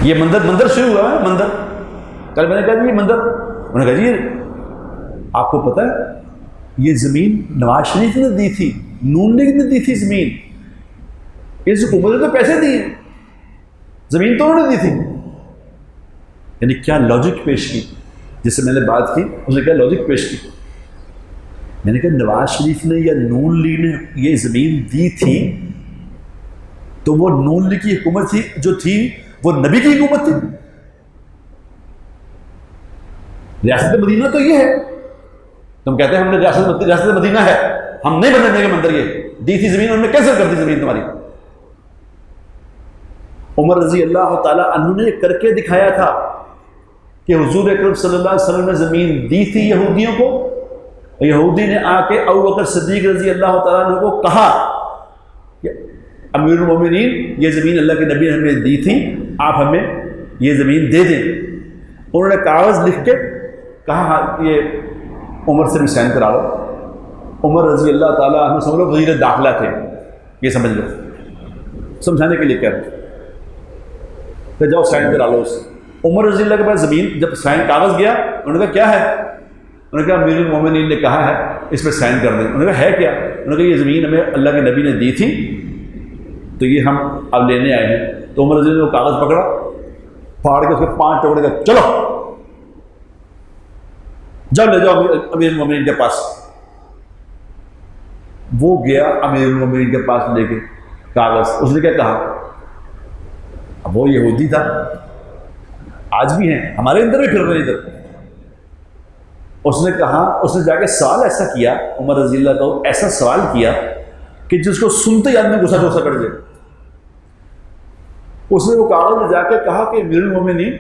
یہ مندر شروع ہوا ہے مندر. کل میں نے کہا جی یہ مندر, انہوں نے کہا جی آپ کو پتہ ہے یہ زمین نواز شریف نے دی تھی, نون لیگ نے دی تھی زمین, اس حکومت نے تو پیسے دیے, زمین تو انہوں نے دی تھی. یعنی کیا لاجک پیش کی, جس سے میں نے بات کی اس نے کیا لاجک پیش کی. میں نے کہا نواز شریف نے یا نون لیگ نے یہ زمین دی تھی تو وہ نون لیگ کی حکومت تھی جو تھی وہ نبی کی حکومت تھی. ریاست مدینہ تو یہ ہے, تم کہتے ہیں ہم نے ریاست مدینہ ہے, ہم نہیں بننے دیں گے مندر, یہ دی تھی زمین, انہوں نے کیسے کر دی زمین تمہاری. عمر رضی اللہ تعالیٰ عنہ نے کر کے دکھایا تھا کہ حضور اکرم صلی اللہ علیہ وسلم نے زمین دی تھی یہودیوں کو, یہودی نے آ کے ابو بکر صدیق رضی اللہ تعالیٰ عنہ کو کہا کہ امیر المومنین یہ زمین اللہ کے نبی نے ہمیں دی تھی, آپ ہمیں یہ زمین دے دیں. انہوں نے کاغذ لکھ کے کہا یہ عمر سے بھی سائن کرا لو. عمر رضی اللہ تعالیٰ عنہ سمجھ لو وزیر داخلہ تھے, یہ سمجھ لو, سمجھانے کے لیے کہہ رہے کہ جاؤ سائن کرا لو اس سے. عمر رضی اللہ کے پاس زمین جب سائن کاغذ گیا, انہوں نے کہا کیا ہے, انہوں نے کہا امیر المومنین نے کہا ہے اس پہ سائن کر دیں. انہوں نے کہا ہے کیا, انہوں نے کہا یہ زمین ہمیں اللہ کے نبی نے دی تھی تو یہ ہم اب لینے آئے ہیں. تو عمر رضی اللہ نے وہ کاغذ پکڑا, پھاڑ کے اس کے 5 ٹکڑے کا, چلو جب لے جاؤ امیر المومنین کے پاس. وہ گیا امیر المومنین کے پاس لے کے کاغذ. اس نے کیا کہا, اب وہ یہودی تھا, آج بھی ہیں ہمارے اندر بھی پھر رہے ادھر. اس نے کہا, اس نے جا کے سوال ایسا کیا, عمر رضی اللہ کو ایسا سوال کیا کہ جس کو سنتے ہی آدمی غصہ کر جائے. اس نے وہ کاغذ لے جا کے کہا کہ امیر المومنین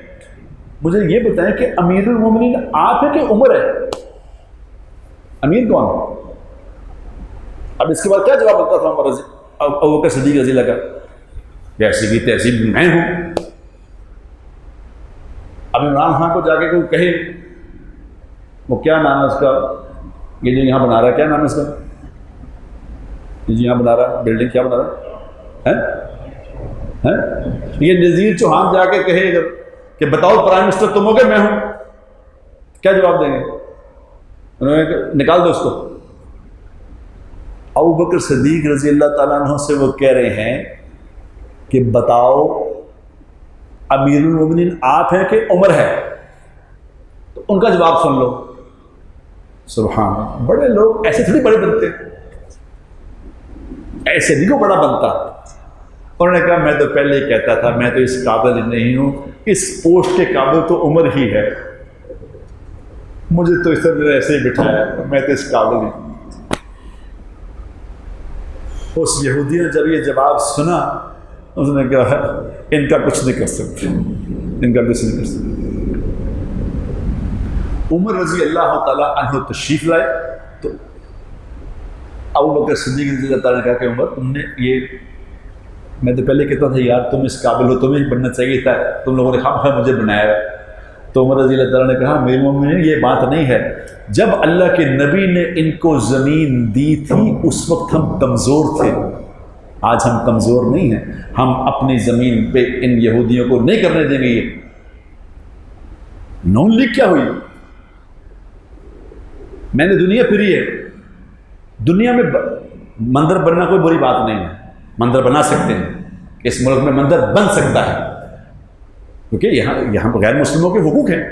مجھے یہ بتائیں کہ امیر المومنین آپ ہیں کہ عمر ہے, امیر کون. اب اس کے بعد کیا جواب بنتا تھا عمر رضی ابو بکر صدیق رضی اللہ کا, جیسے کی تہذیب میں ہوں. اب عمران خان کو جا کے کوئی کہے وہ کیا نام ہے اس کا, یہ جو یہاں بنا رہا ہے کیا نام ہے اس کا, یہ جو یہاں بنا رہا ہے بلڈنگ کیا بنا رہا ہے, یہ نذیر چوہان جا کے کہے کہ بتاؤ پرائم منسٹر تم ہو کہ میں ہوں, کیا جواب دیں گے. انہوں نے نکال دو اس کو. ابو بکر صدیق رضی اللہ تعالیٰ عنہ سے وہ کہہ رہے ہیں کہ بتاؤ امیر المومنین آپ ہیں کہ عمر ہے, تو ان کا جواب سن لو. سبحان اللہ, بڑے لوگ ایسے تھوڑی بڑے بنتے, ایسے نہیں کو بڑا بنتا. انہوں نے کہا میں تو پہلے ہی کہتا تھا میں تو اس قابل نہیں ہوں, اس پوسٹ کے قابل تو عمر ہی ہے, مجھے تو اس طرح ایسے ہی بٹھایا, میں تو اس قابل نہیں. اس یہودی نے جب یہ جواب سنا اس نے کہا ان کا کچھ نہیں کر سکتے, ان کا کچھ نہیں کر سکتے. عمر رضی اللہ تعالیٰ عنہ تشریف لائے تو ابو بکر صدیق رضی اللہ تعالیٰ نے کہا کہ عمر تم نے یہ, میں تو پہلے کہتا تھا یار تم اس قابل ہو, تمہیں بننا چاہیے تھا, تم لوگوں نے خواہ مجھے بنایا. تو عمر رضی اللہ تعالیٰ نے کہا میرے مومنین یہ بات نہیں ہے, جب اللہ کے نبی نے ان کو زمین دی تھی اس وقت ہم کمزور تھے, آج ہم کمزور نہیں ہیں, ہم اپنی زمین پہ ان یہودیوں کو نہیں کرنے دیں گے. یہ نون لیگ کیا ہوئی, میں نے دنیا پھری ہے, دنیا میں مندر بننا کوئی بری بات نہیں ہے, مندر بنا سکتے ہیں, اس ملک میں مندر بن سکتا ہے کیونکہ یہاں غیر مسلموں کے حقوق ہیں,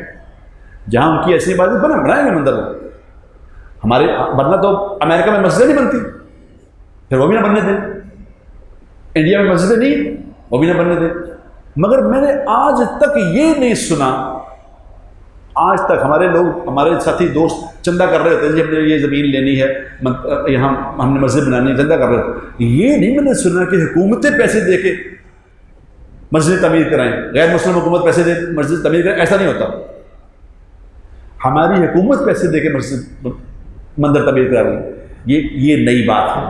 جہاں ان کی ایسی عبادت بنائیں گے مندر. ہمارے بننا تو امریکہ میں مسجدیں نہیں بنتی, پھر وہ بھی نہ بننے دیں. انڈیا میں مسجدیں نہیں, وہ بھی نہ بننے دیں. مگر میں نے آج تک یہ نہیں سنا, آج تک ہمارے لوگ, ہمارے ساتھی دوست چندہ کر رہے ہوتے ہیں جی ہم نے یہ زمین لینی ہے, یہاں ہم نے مسجد بنانی ہے, چندہ کر رہے ہوتے. یہ نہیں میں نے سنا کہ حکومتیں پیسے دے کے مسجد تعمیر کرائیں, غیر مسلم حکومت پیسے دے مسجد تعمیر کرائیں, ایسا نہیں ہوتا. ہماری حکومت پیسے دے کے مسجد مندر تعمیر کرا رہی ہے. یہ نئی بات ہے,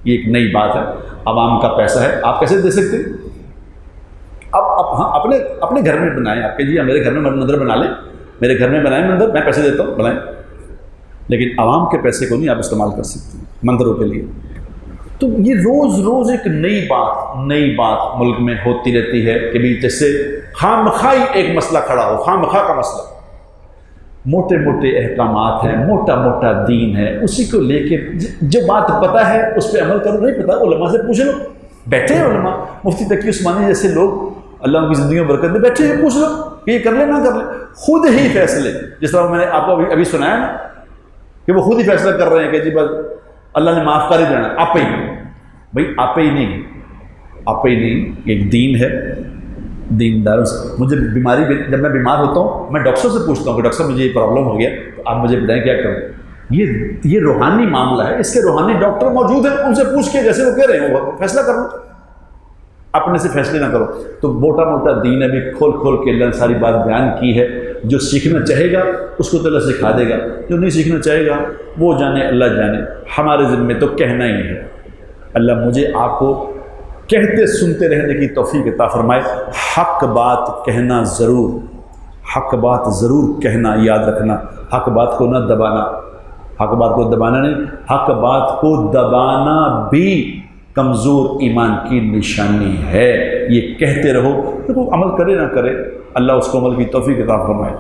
یہ ایک نئی بات ہے. عوام کا پیسہ ہے, آپ کیسے دے سکتے. اب ہاں اپنے گھر میں بنائیں, آپ کہ جی میرے گھر میں مندر بنا لیں, میرے گھر میں بنائیں مندر, میں پیسے دیتا ہوں بنائیں, لیکن عوام کے پیسے کو نہیں آپ استعمال کر سکتے مندروں کے لیے. تو یہ روز روز ایک نئی بات ملک میں ہوتی رہتی ہے کہ بھی جیسے خواہ مخواہ ایک مسئلہ کھڑا ہو، خواہ مخواہ کا مسئلہ، موٹے موٹے احکامات ہیں، موٹا موٹا دین ہے، اسی کو لے کے جو بات پتہ ہے اس پہ عمل کرو، نہیں پتہ علماء سے پوچھ لو، بیٹھے ہیں علماء، مفتی تقی عثمانی جیسے لوگ اللہ ان کی زندگیوں میں برکت دے، بیٹھے ہیں، پوچھ لو کہ یہ کر لے نہ کر لے، خود ہی فیصلے، جس طرح میں نے آپ کو ابھی سنایا نا کہ وہ خود ہی فیصلہ کر رہے ہیں کہ جی بس اللہ نے معاف کر ہی دینا، آپ ہی بھائی، آپ ہی نہیں، ایک دین ہے، دینداروں سے مجھے بیماری، جب میں بیمار ہوتا ہوں میں ڈاکٹر سے پوچھتا ہوں کہ ڈاکٹر صاحب مجھے یہ پرابلم ہو گیا، تو آپ مجھے بتائیں کیا کروں، یہ روحانی معاملہ ہے، اس کے روحانی ڈاکٹر موجود ہیں، ان سے پوچھ کے جیسے وہ کہہ رہے ہیں وہ فیصلہ کر لو، اپنے سے فیصلے نہ کرو۔ تو موٹا موٹا دین ابھی کھول کے اللہ نے ساری بات بیان کی ہے، جو سیکھنا چاہے گا اس کو تو اللہ سکھا دے گا، جو نہیں سیکھنا چاہے گا وہ جانے، اللہ جانے، ہمارے ذمے تو کہنا ہی ہے۔ اللہ مجھے آپ کو کہتے سنتے رہنے کی توفیق عطا فرمائے، حق بات کہنا ضرور، حق بات ضرور کہنا، یاد رکھنا، حق بات کو نہ دبانا، حق بات کو دبانا نہیں، حق بات کو دبانا بھی کمزور ایمان کی نشانی ہے۔ یہ کہتے رہو، تو عمل کرے نہ کرے، اللہ اس کو عمل کی توفیق عطا فرمائے۔